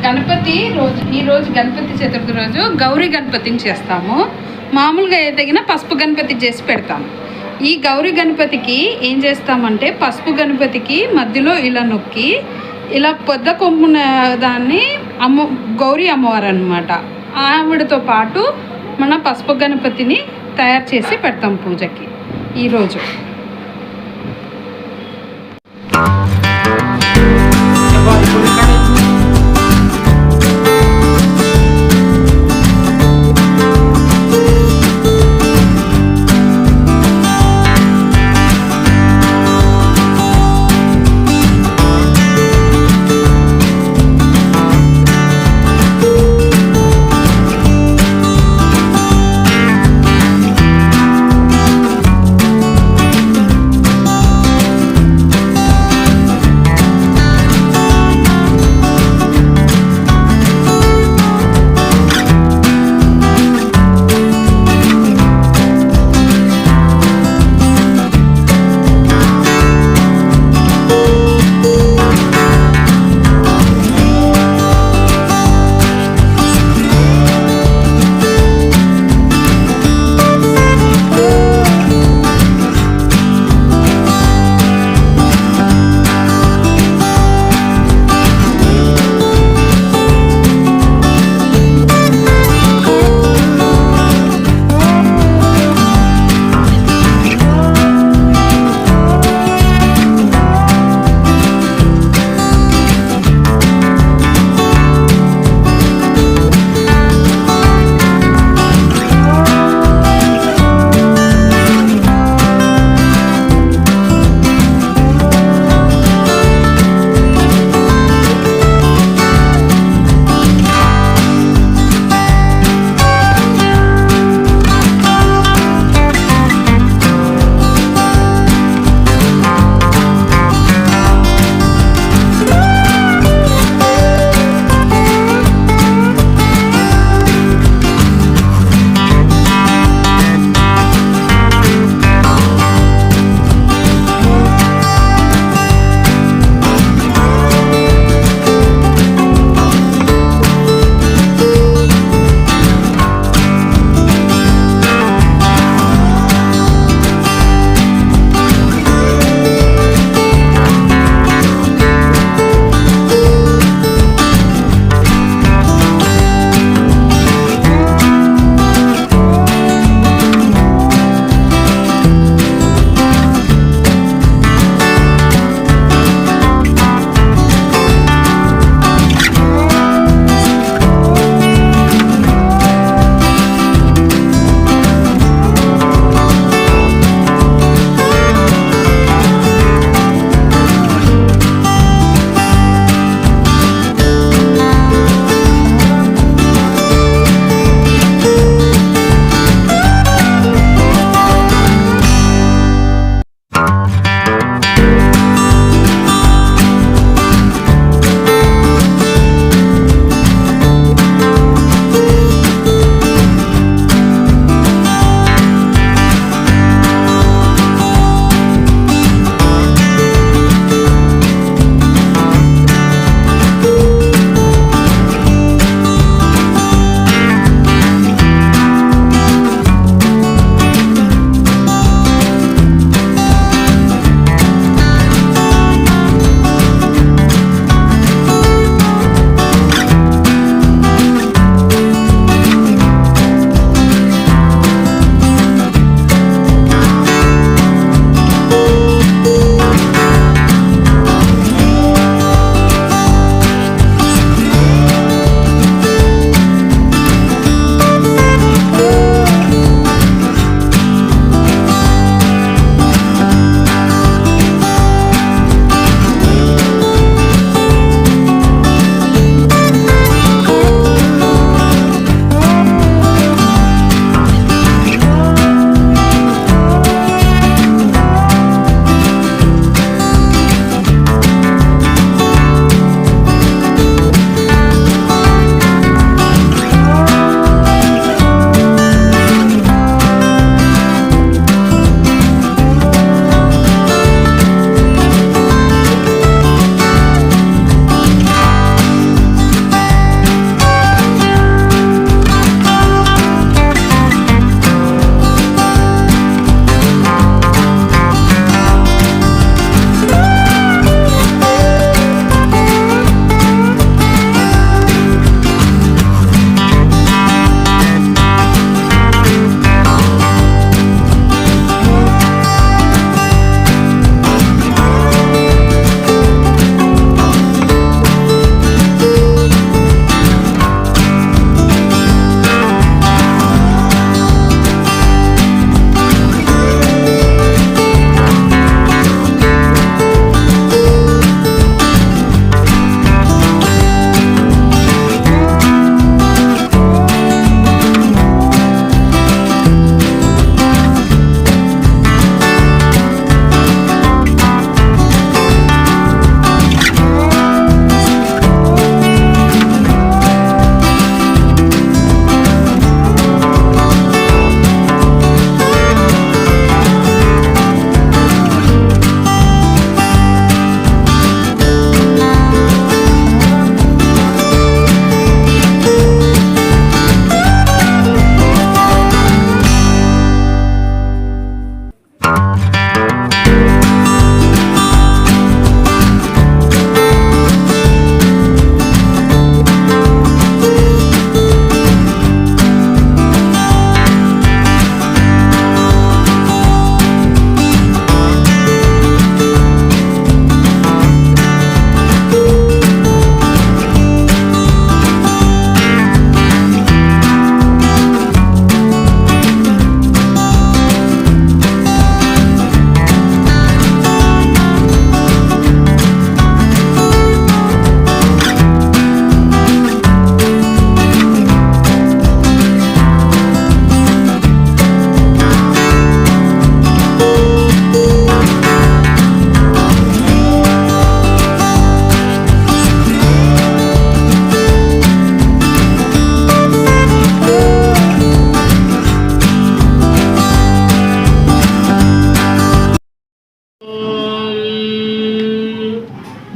గణపతి రోజు ఈరోజు గణపతి చతుర్థి రోజు గౌరీ గణపతిని చేస్తాము. మామూలుగా ఏదైనా పసుపు గణపతి చేసి పెడతాము. ఈ గౌరీ గణపతికి ఏం చేస్తామంటే పసుపు గణపతికి మధ్యలో ఇలా నొక్కి ఇలా పొద్ద కొమ్మున దాన్ని గౌరీ అమ్మవారు అనమాట. ఆవిడతో పాటు మన పసుపు గణపతిని తయారు చేసి పెడతాం పూజకి ఈరోజు.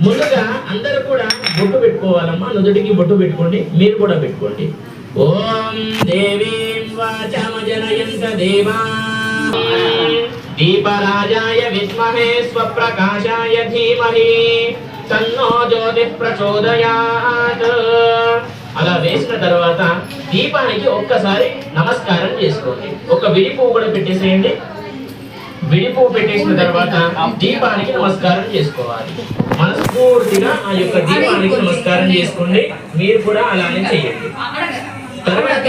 ముందుగా అందరూ కూడా బొట్టు పెట్టుకోవాలమ్మా, నుదుటికి బొట్టు పెట్టుకోండి, మీరు కూడా పెట్టుకోండి. ఓం దేవీం వాచమ జనయంత దేవా దీపరాజాయ విద్మహే స్వప్రకాశాయ ధీమహి తన్నో జ్యోతి ప్రచోదయాత్. అలా వేసిన తర్వాత దీపానికి ఒక్కసారి నమస్కారం చేసుకోండి. ఒక విడి పువ్వు కూడా పెట్టేసేయండి. విడి పువ్వు పెట్టేసిన తర్వాత దీపానికి నమస్కారం చేసుకోవాలి. మనస్ఫూర్తిగా ఆ యొక్క దీపానికి నమస్కారం చేసుకోండి. మీరు కూడా అలానే చేయండి. తర్వాత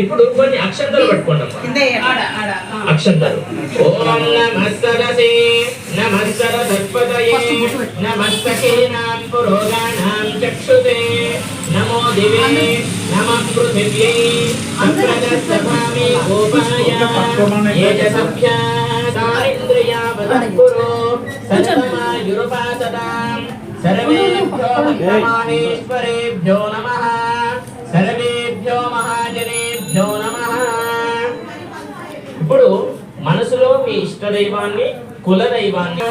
ఇప్పుడు కొన్ని అక్షంతలు పట్టుకోండి. అక్షంతలు ఓం నమస్తరసే నమస్తర సర్పదయే నమస్తకేనాం పురోగానాం చక్షుతే నమో దివే నమః పృథివ్యై అప్రదస్తభామి గోపాయ ఏజసభ్యా దారింద్రియావదఃపురో సర్వమాయురుపాసదాం సర్వేభ్యో మహామహేశ్వరేభ్యో నమః సర్వేభ్యో మహాజనేభ్యో నమః. ఇప్పుడు మనసులో మీ ఇష్ట దైవాన్ని, కుల దైవాన్ని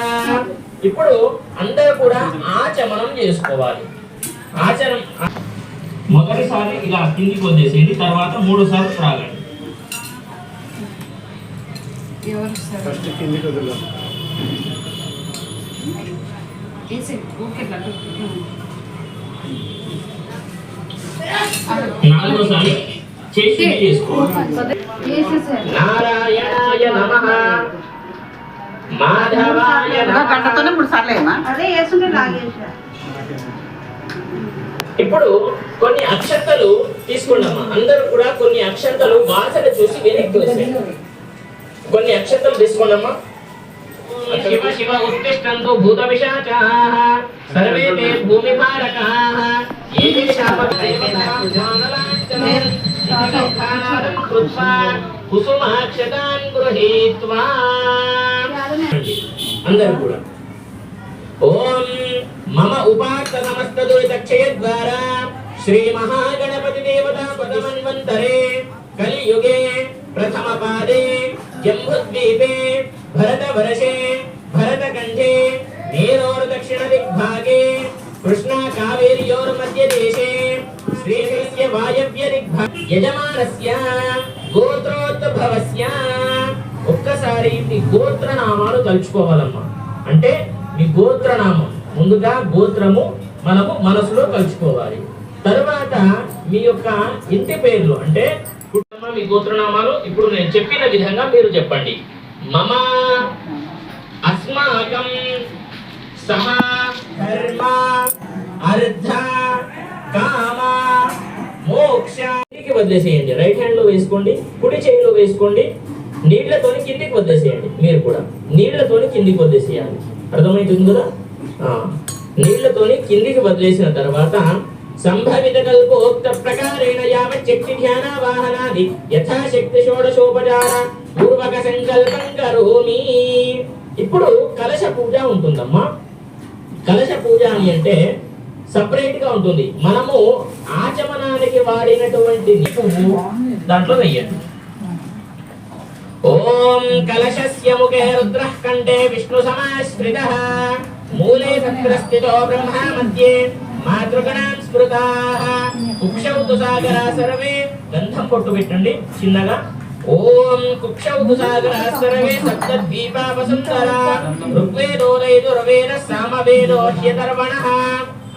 ఇప్పుడు అందరూ కూడా ఆచమనం చేసుకోవాలి. ఆచరణ మొదటిసారి ఇలా కిందికి వదిలేసేయండి, తర్వాత 3 సార్లు త్రాగండి. ఫస్ట్ కిందికి వదిలేండి. 4వ సారి చేసి చేసుకోవాలి. నారాయణాయ నమః మాధవాయ నమః. గంటతోనే 3 సార్లు ఏమా? అదే వేస్తుంటే లాగేసా. ఇప్పుడు కొన్ని అక్షంతలు తీసుకున్నామా, అందరూ కూడా కొన్ని అక్షంతలు వాసన చూసి వెనక్కి వేసేయండి. కొన్ని అక్షంతలు తీసుకున్నామా. శివ శివ ఉత్తిష్టంతు భూత పిశాచాః సర్వే తే భూమి భారకాః ఏతే శాపకైవేదాం జానలాంఛనం సంఖానాదం కృత్వా కుసుమాక్షతాన్ గృహీత్వా. అందరూ కూడా ఓం మమ ఉపాత్త సమస్త దురితక్షయ ద్వారా శ్రీ మహాగణపతి దేవతా పదమన్వంతరే కలియుగే ప్రథమ పాదే జంబుద్వీపే భరతవర్షే భరతఖండే మేరోర్ దక్షిణ దిగ్భాగే కృష్ణా కావేర్యోర్ మధ్య దేశే శ్రీశైల్య వాయవ్య దిగ్భాగే యజమానస్య గోత్రోద్భవస్య. ఒక్కసారి మీ గోత్రనామాలు తలుచుకోవాలమ్మా. అంటే మీ గోత్రనామం ముందుగా గోత్రము మనము మనసులో తలుచుకోవాలి. తర్వాత మీ యొక్క ఇంటి పేర్లు అంటే కుటుంబ మీ గోత్రనామాలు ఇప్పుడు నేను చెప్పిన విధంగా మీరు చెప్పండి. మమ అస్మాకం సహ ధర్మ అర్థ కామ మోక్ష. వదిలేసేయండి. రైట్ హ్యాండ్ లో వేసుకోండి, కుడి చేయిలో వేసుకోండి. నీళ్లతోని కిందికి వదిలేసేయండి. మీరు కూడా నీళ్లతోని కిందికి వదిలేసేయాలి. అర్థమవుతుంది కదా. నీళ్లతోని కిందికి వదిలేసిన తర్వాత సంభవిత కల్పోక్త ప్రకారేణ యావచ్చక్తి ధ్యాన వాహనాది యథాశక్తి షోడశోపచార పూర్వక సంకల్పం కరోమి. ఇప్పుడు కలశ పూజ ఉంటుందమ్మా. కలశ పూజ అని అంటే సపరేట్ గా ఉంటుంది. మనము ఆచమనానికి వాడినటువంటి పువ్వు దాంట్లో వెయ్యండి. ఓం కలశస్య ముఖే రుద్రః కంఠే విష్ణు సమాశ్రితః మూలే సత్రస్థితో బ్రహ్మ మధ్యే మాతృగణాన్ స్మృతాః కుక్షౌతు సాగరా సర్వే. గంధం పొట్టు పెట్టండి చిన్నగా. ఓం కుక్షౌతు సాగరా సర్వే సప్తద్వీపా వసుంధరా ఋగ్వేదోదయదుర్వేద సామవేదో హ్యతర్వణః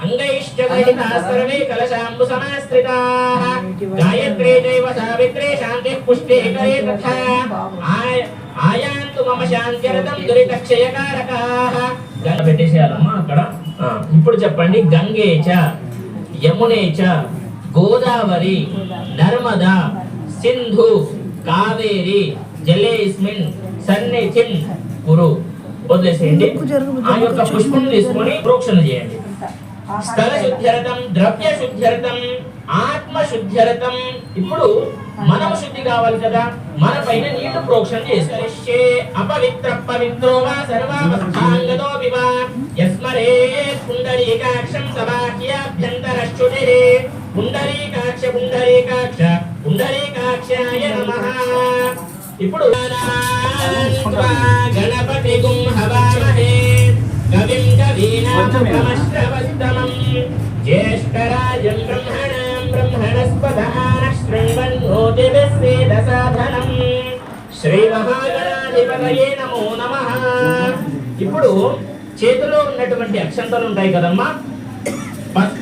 అంగైశ్చ గహితా సర్వే కలశాంబు సమాశ్రితాః గాయత్రీ చైవ సావిత్రీ శాంతిః పుష్టే కరే తథా ఆయాంతు మమ శాంత్యర్థం దురితక్షయకారకాః. గంగ పెట్టేసేయాలమ్మా అక్కడ. ఇప్పుడు చెప్పండి. గంగేచ యమునేచ గోదావరి నర్మదా సింధు కావేరి జలేస్మిన్ సన్నిధిం కురు. వదిలేసేయండి. ఆ యొక్క పుష్పం తీసుకొని ప్రోక్షణ చేయండి. స్థల శుద్ధ్యర్థం ద్రవ్య శుద్ధ్యర్థం ఆత్మ శుద్ధ్యర్థం. ఇప్పుడు మనము శుద్ధి కావాలి కదా, మన పైన నీళ్లు ప్రోక్షణ చేస్తే అపవిత్ర పవిత్రో వా సర్వావస్థాంగతో వివా యస్మరే పుండరీకాక్షం సబాహ్యాభ్యంతరశ్చుతే పుండరీకాక్ష పుండరీకాక్ష పుండరీకాక్షాయ నమః. ఇప్పుడు గణపతి గుం హవామహే కవిం కవీనాముపమశ్రవస్తమం జ్యేష్ఠరాజం బ్రహ్మణస్పదః శృణ్వన్నోతిభిస్సేదసాధనం శ్రీ మహాగణాధిపతయే నమో నమః. ఇప్పుడు చేతిలో ఉన్నటువంటి అక్షంతలు ఉంటాయి కదమ్మా.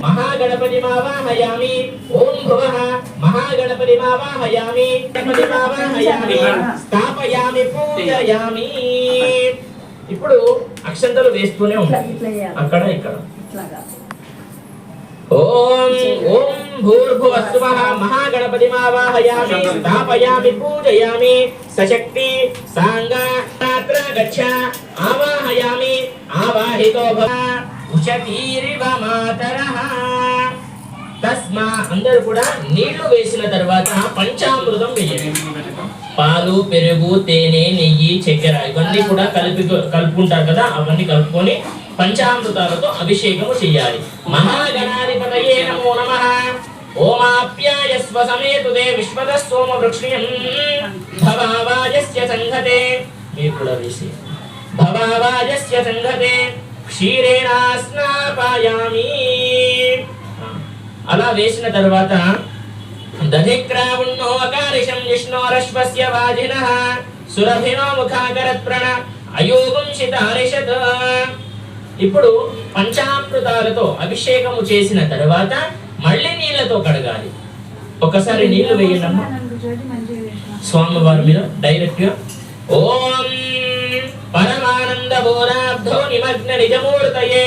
మహాగణపతి మావాహయామి. ఓం భువః మహాగణపతి మావాహయామి. గణపతి మావాహయామి. స్థాపయామి పూజయామి. ఇప్పుడు అక్షంతలు వేస్తూనే ఉంటాయి అక్కడ ఇక్కడ. ఓం ఓం భూర్భువస్సువః మహాగణపతి మావాహయామి. స్థాపయామి పూజయామి. సశక్తి సాంగా తత్ర గచ్చ ఆవాహయామి. ఆవాహితో భవ ఉషతీరివ మాతరః. తస్మా అందరూ కూడా నీళ్లు వేసిన తర్వాత పంచామృతం వేయండి. పాలు, పెరుగు, తేనె, నెయ్యి, చక్కెర ఇవన్నీ కూడా కలుపుకుంటారు కదా, అవన్నీ కలుపుకొని పంచామృతాలతో అభిషేకము చేయాలి. మహాగణాధిపతయే నమో నమః. ఓమాప్యాయస్వ సమేతుదే విశ్వద సోమ వృక్ష్ణ్యం భవావాజస్య సంఘతే. మీరు కూడా వేసి భవావాజస్య సంఘతే క్షీరేణ స్నాపయామి. అలా వేసిన తర్వాత దధిక్రావుణ్ణో అకారిషం విష్ణోరశ్వస్య వాజినః సురభినో ముఖాకరత్ప్రణ అయోగుంషితారిషత్. ఇప్పుడు పంచామృతాలతో అభిషేకము చేసిన తర్వాత మళ్ళీ నీళ్లతో కడగాలి. ఒకసారి నీళ్లు వేయండమ్మా స్వామివారి మీద డైరెక్ట్ గా. ఓం పరమానంద బోరాబ్ధో నిమగ్న నిజమూర్తయే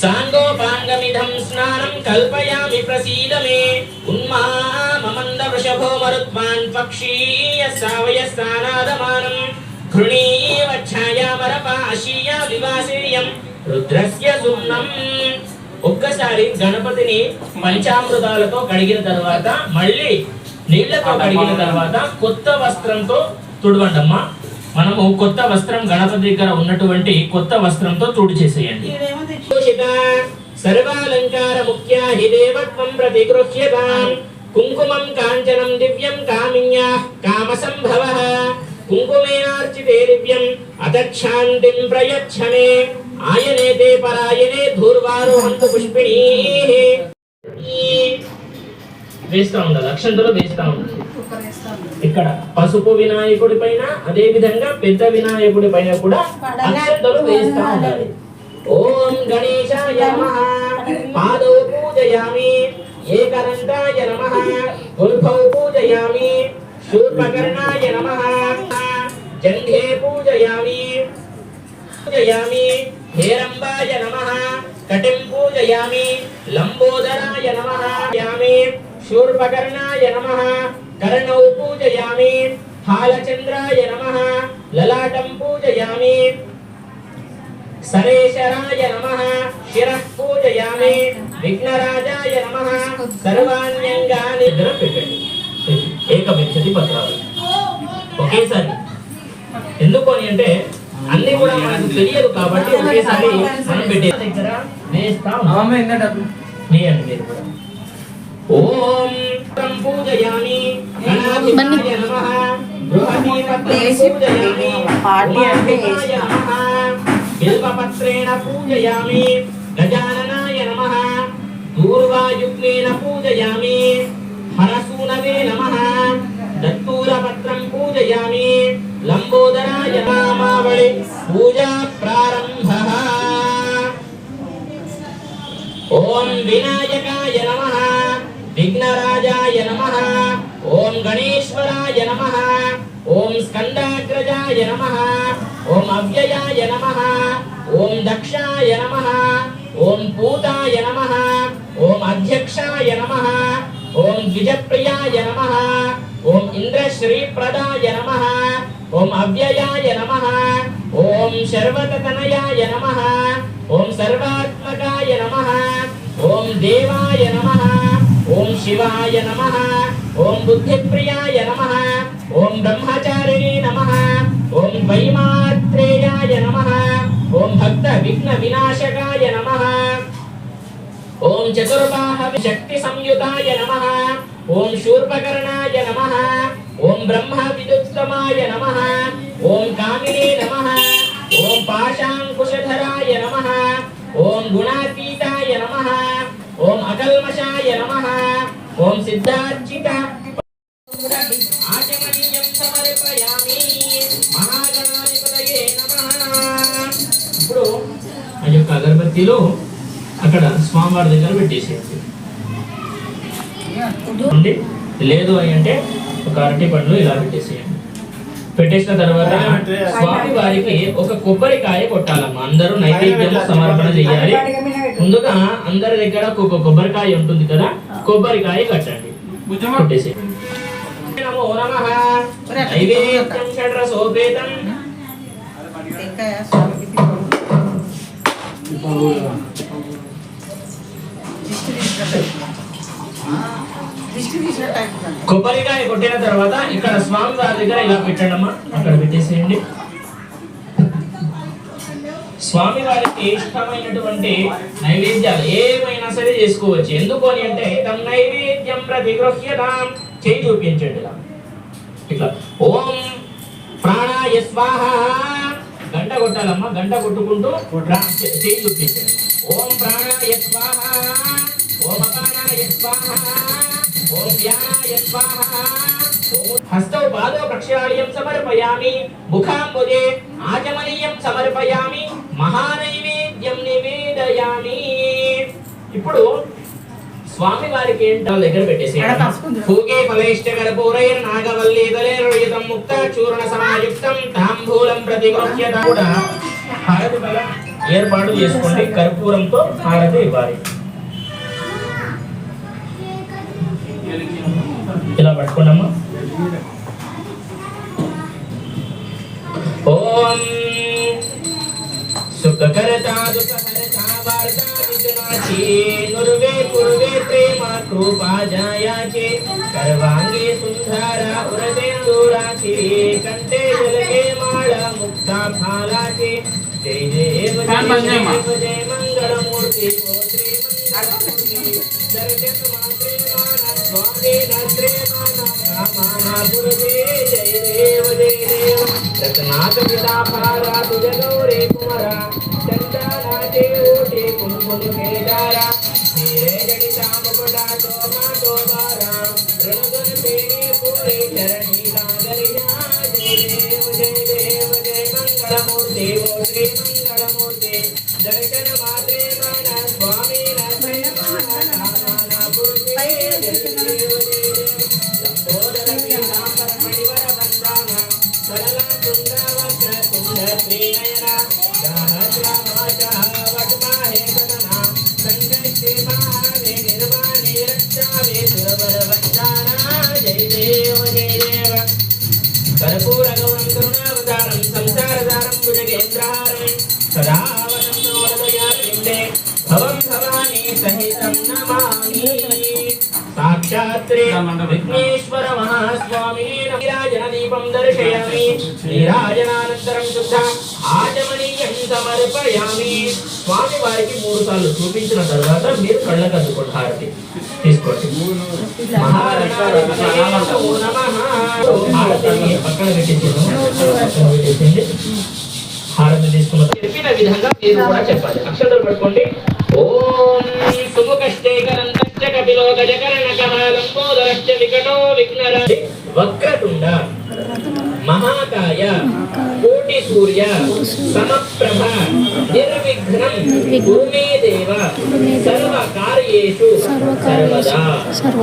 సాంగోపాంగమిధం స్నానం కల్పయామి ప్రసీద మే. ఉన్మామమంద వృషభో మరుత్మాన్ పక్షీయ సావయ స్థానాదమానం ఘృణీవ ఛాయామరపాశీయ వివాసేయం రుద్రస్య సుమ్నం. ఒక్కసారి గణపతిని పంచామృతాలతో కడిగిన తర్వాత మళ్ళీ నీళ్లతో కడిగిన తర్వాత కొత్త వస్త్రంతో తుడవండమ్మా. మనము కొత్త వస్త్రం గణపతి దగ్గర ఉన్నటువంటి కొత్త వస్త్రంతో తుడి చేసేయండి. సర్వాలంకార ముఖ్యా హి దేవత్వం ప్రతిగృహ్యతాం కుంకుమం కాంచనం దివ్యం కామిన్యా కామ సంభవః కుంకుమేనార్చితే దివ్యం అతచ్ఛాంతిం ప్రయచ్ఛమే ఆయనేతే పరాయనే ధూర్వారోహంతు పుష్పిణీః. వేస్తా ఉండాలి, అక్షంతలు వేస్తా ఉండాలి. ఇక్కడ పసుపు వినాయకుడి పైన అదే విధంగా పెద్ద వినాయకుడి పైన కూడా అక్షంతలు వేస్తా ఉండాలి. ఓం గణేశాయ నమః. పాదౌ పూజయామి. ఏకదంతాయ నమః. గుల్ఫౌ పూజయామి. శూర్పకర్ణాయ నమః. జంఘే పూజయామి. హేరంబాయ నమః. కటిం పూజయామి. లంబోదరాయ నమః. శూర్పకర్ణాయ నమః. కర్ణౌ పూజయామి. హాలచంద్రాయ నమః. లలాటం పూజయామి. సరేశరాయ నమః. శిరః పూజయామి. విఘ్నరాజాయ నమః. సర్వాణ్యంగాని పెట్టండి. ఏకవింశతి పత్రాలు ఒకేసారి. ఎందుకు అని అంటే అన్ని కూడా మనకు తెలియదు కాబట్టి ఒకేసారి మనం పెట్టే దగ్గర వేస్తాం. వేయండి మీరు కూడా. ఓం పూజయామి. గణాధిపతయే నమః. బృహదీ పత్రం పూజయామి. ఉమాధిపతయే నమః. బిల్వపత్రేణ పూజయామి. గజాననాయ నమః. దూర్వాయుగ్నేన పూజయామి. హరసూనవే నమః. దత్తూరపత్రం పూజయామి. లంబోదరాయ నామావళి పూజా ప్రారంభః. ఓం వినాయకాయ నమః. విఘ్నరాజాయ నమః. ఓం గణేశ్వరాయ నమః. ఓం స్కందాగ్రజాయ నమః. ఓం అవ్యయాయ నమః. ఓం దక్షాయ నమః. ఓం పూతాయ నమః. ఓం అధ్యక్షాయ నమః. ఓం ద్విజప్రియాయ నమః. ఓం ఇంద్రశ్రీప్రదాయ నమః. ఓం అవ్యయాయ నమః. ఓం శర్వతనయాయ నమః. ఓం సర్వాత్మకాయ నమః. ఓం దేవాయ నమః. ఓం శివాయ నమః. ఓం బుద్ధిప్రియాయ నమః. ఓం బ్రహ్మచారిణే నమః. ఓం వైమాత్రేయాయ నమః. ఓం భక్త విఘ్న వినాశకాయ నమః. ఓం చతుర్బాహ శక్తి సంయుతాయ నమః. ఓం శూర్పకర్ణాయ నమః. ఓం బ్రహ్మ విదుత్తమాయ నమః. ఓం కామినే నమః. ఓం పాశాంకుశధరాయ నమః ఓం గుణాతీతాయ నమః ఓం అకల్మషాయ నమః ఓం సిద్ధార్చిత ఆచమనీయం సమర్పయామి మహాగణాధిపతయే నమః. ఇప్పుడు ఆ యొక్క అగరబత్తిలో అక్కడ స్వామివారి దగ్గర పెట్టేసేయండి. లేదు అని అంటే ఒక అరటి పండ్లు ఇలా పెట్టేసేయండి. పెట్టేసిన తర్వాత స్వామి వారికి ఒక కొబ్బరికాయ కొట్టాలమ్మా. అందరూ నైవేద్యం సమర్పణ చేయాలి. ముందుగా అందరి దగ్గర ఒక కొబ్బరికాయ ఉంటుంది కదా, కొబ్బరికాయ కట్టండి, కొట్టేసేయండి. నమో నమః నైవేద్యం షడ్రసోపేతం కొబ్బరికాయ కొట్టిన తర్వాత ఇక్కడ స్వామి వారి దగ్గర ఇలా పెట్టండమ్మా, అక్కడ పెట్టేసేయండి. స్వామి వారికి ఇష్టమైనటువంటి నైవేద్యాలు ఏమైనా సరే చేసుకోవచ్చు. ఎందుకు అని అంటే తమ నైవేద్యం ప్రతిగృహ్యతాం, చేయి చూపించండి ఇలా. ఇట్లా ఓం ప్రాణాయ స్వాహ, గంట కొట్టాలమ్మా, గంట కొట్టుకుంటూ చేయి చూపించండి. ఓం ప్రాణాయ స్వాహ, ఓం అపానాయ స్వాహ, ఓం వ్యానాయ స్వాహ. హస్తౌ పాదౌ ప్రక్షాళ్యం సమర్పయామి, ముఖాంబుజే ఆచమనీయం సమర్పయామి, మహానైవేద్యం నివేదయామి. ఇప్పుడు స్వామి వారికి ఏంటో దగ్గర పెట్టేసేయండి. పూగే ఫలైష్ట కర్పూరైర్ నాగవల్లి దళైర్యుతం ముక్త చూర్ణ సమాయుక్తం తాంబూలం ప్రతిగృహ్యత. కూడా హారతి బల ఏర్పాటు చేసుకోండి. కర్పూరంతో హారతి ఇవ్వాలి. ఇలా పట్టుకోండమ్మా. ఓం సుఖకరతా దుఃఖహరతా వార్తా విఘ్నాచి నుర్వే కుర్వే ప్రేమ కృపా జాయాచి సర్వాంగే సుందర ఉరసేందురాచి కంఠే జలకే మాళ ముక్తా ఫాలాచి జై దేవ జయ మంగళమూర్తి ఓ శ్రీ మంగళమూర్తి దర్శన మాత్రే మాన స్వామి నత్రే మాన కామాన పురుషే జై దేవ రత్నాథ పితా పారాతు జగౌరే కుమర చందనాటే ఓటే కుంకుమ కేదార నీరే జడితా ముకుట శోభా శోభార రణగుణ పేణి పూరే చరణి నాగరియా జయ దేవ జయ మంగళమూర్తి ఓ శ్రీ మంగళమూర్తి దర్శన మాత్రే మన స్వామి నత్రే మాన పురుషే జయ దేవ లంబోదర పీతాంబర మణివర వందన సరళ తుండ వక్ర తుండ శ్రీనయన సహస్రమాచ వట్మాహే కథన సంకల్పే మహావే నిర్వాణే రక్షావే సురవర వందన జయ దేవ కర్పూర గౌరం కరుణావతారం సంసారదారం భుజగేంద్రహారం సదా వసంతో వరదయాలిందే భవం భవానీ సహితం నమామి. సాక్షాత్ విఘ్నేశ్వర మహాస్వామి నీరాజన దీపం దర్శయామి. నీరాజనానంతరం శుద్ధ ఆచమనీయం సమర్పయామి. స్వామి వారికి 3 సార్లు చూపించిన తర్వాత మీరు కళ్ళకు అద్దుకోండి, హారతి తీసుకోండి. మహాగణాధిపతయే నమో నమః. హారతిని పక్కన పెట్టేసేయండి. హారతి తీసుకున్న చెప్పిన విధంగా మీరు కూడా చెప్పాలి. అక్షరాలు పట్టుకోండి. ఓం సుముఖశ్చేకరంతశ్చ కపిలో గజకర్ణ కమలంబోదరశ్చ వికటో విఘ్నరాజి వక్రతుండ మహాకాయ కోటి సూర్య సమప్రభ నిర్విఘ్నం కురుమే దేవ సర్వ కార్యేషు సర్వదా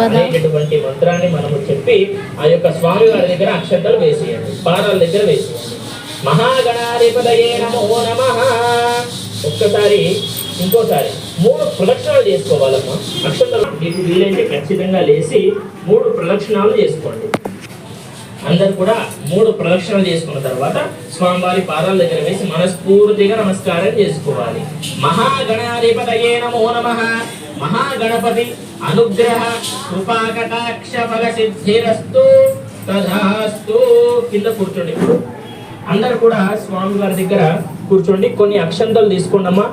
అనేటటువంటి మంత్రాన్ని మనము చెప్పి ఆ యొక్క స్వామి వారి దగ్గర అక్షంతలు వేసేయండి, పాదాల దగ్గర వేసేయండి. మహాగణాధిపతయే నమో నమః. ఒక్కసారి ఇంకోసారి 3 ప్రదక్షిణాలు చేసుకోవాలమ్మా. అక్షంతలు మీకు వీలైతే ఖచ్చితంగా లేచి 3 ప్రదక్షిణాలు చేసుకోండి. అందరు కూడా 3 ప్రదక్షిణలు చేసుకున్న తర్వాత స్వామివారి పాదాల దగ్గర వేసి మనస్ఫూర్తిగా నమస్కారం చేసుకోవాలి. మహాగణాధిపతయే నమో నమః. మహాగణపతి అనుగ్రహ కృపా కటాక్ష ఫల సిద్ధిరస్తు తథాస్తు. కింద కూర్చోండి. ఇప్పుడు అందరు కూడా స్వామి వారి దగ్గర కూర్చోండి. కొన్ని అక్షంతలు తీసుకోండమ్మా.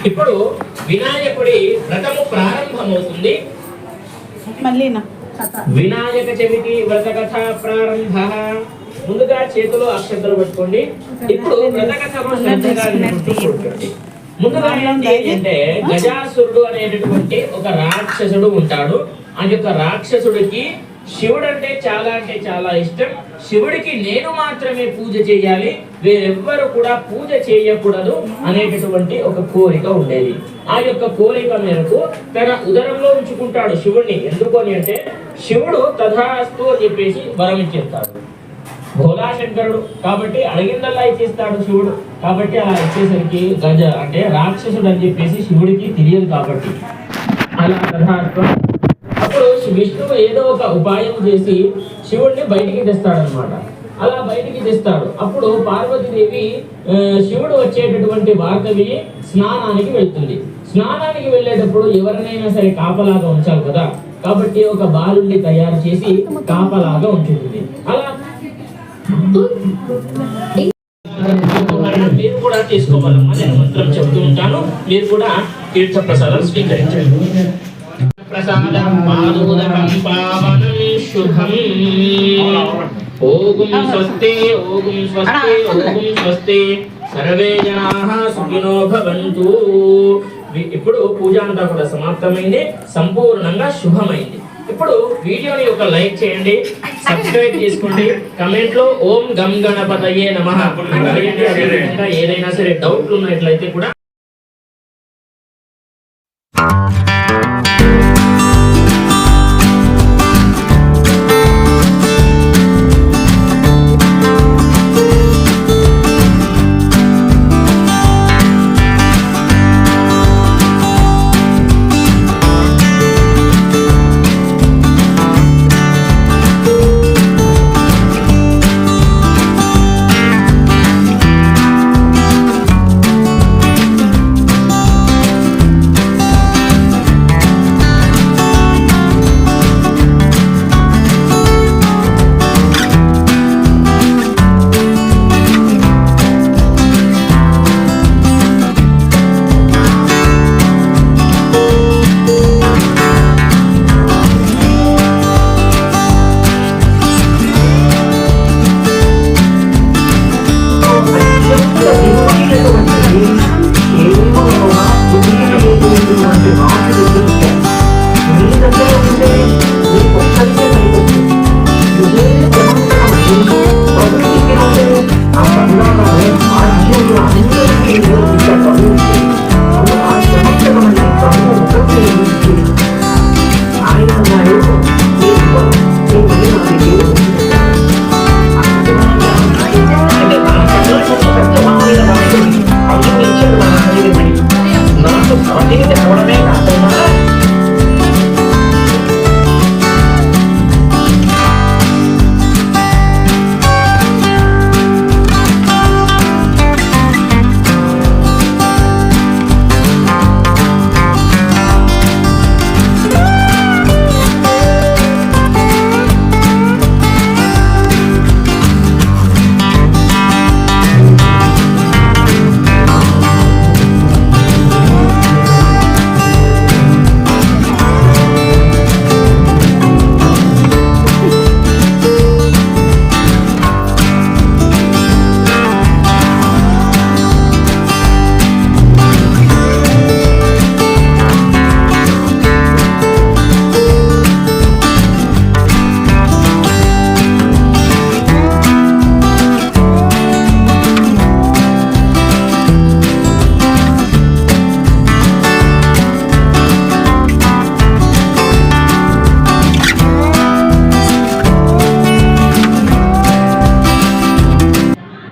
ఇప్పుడు వినాయకుడి వ్రతము ప్రారంభమవుతుంది. వినాయక చవితి వ్రత కథ ప్రారంభ. ముందుగా చేతిలో అక్షతలు పెట్టుకోండి. ఇప్పుడు వ్రతకథను శ్రద్ధగా వింటూ కూర్చోండి. ముందుగా ఏంటి అంటే గజాసురుడు అనేటటువంటి ఒక రాక్షసుడు ఉంటాడు. ఆ యొక్క రాక్షసుడికి శివుడు అంటే చాలా ఇష్టం. శివుడికి నేను మాత్రమే పూజ చేయాలి, వేరెవ్వరు కూడా పూజ చేయకూడదు అనేటటువంటి ఒక కోరిక ఉండేది. ఆ యొక్క కోరిక మేరకు తన ఉదరంలో ఉంచుకుంటాడు శివుడిని. ఎందుకు అని అంటే శివుడు తథాస్తు అని చెప్పేసి వరం ఇచ్చేస్తాడు. భోలాశంకరుడు కాబట్టి అడిగిందల్లా ఇచ్చేస్తాడు శివుడు. కాబట్టి అలా ఇచ్చేసరికి గజ అంటే రాక్షసుడు అని చెప్పేసి శివుడికి తెలియదు కాబట్టి అలా తథాస్తు. అప్పుడు విష్ణువు ఏదో ఒక ఉపాయం చేసి శివుడిని బయటికి తెస్తాడనమాట. అలా బయటికి తెస్తాడు. అప్పుడు పార్వతీదేవి శివుడు వచ్చేటటువంటి వార్త విని స్నానానికి వెళ్తుంది. స్నానానికి వెళ్ళేటప్పుడు ఎవరినైనా సరే కాపలాగా ఉంచాలి కదా, కాబట్టి ఒక బాలుని తయారు చేసి కాపలాగా ఉంచుతుంది. అలా మీరు కూడా తీసుకోవాలమ్మా. నేను మంత్రం చెప్తూ ఉంటాను, మీరు కూడా తీర్థ ప్రసాదం స్వీకరించండి. ప్రసాదం పాదోదకం పావనం శుభం. ఓం స్వస్తి ఓం స్వస్తి ఓం స్వస్తి సర్వే జనాః సుఖినో భవంతు. ఇప్పుడు పూజ అంతా కూడా సమాప్తమైంది, సంపూర్ణంగా శుభమైంది. ఇప్పుడు వీడియోని ఒక లైక్ చేయండి, సబ్స్క్రైబ్ చేసుకోండి, కమెంట్ లో ఓం గం గణపతయే నమః రాయండి. అదేవిధంగా ఏదైనా సరే డౌట్లు ఉన్నట్లయితే కూడా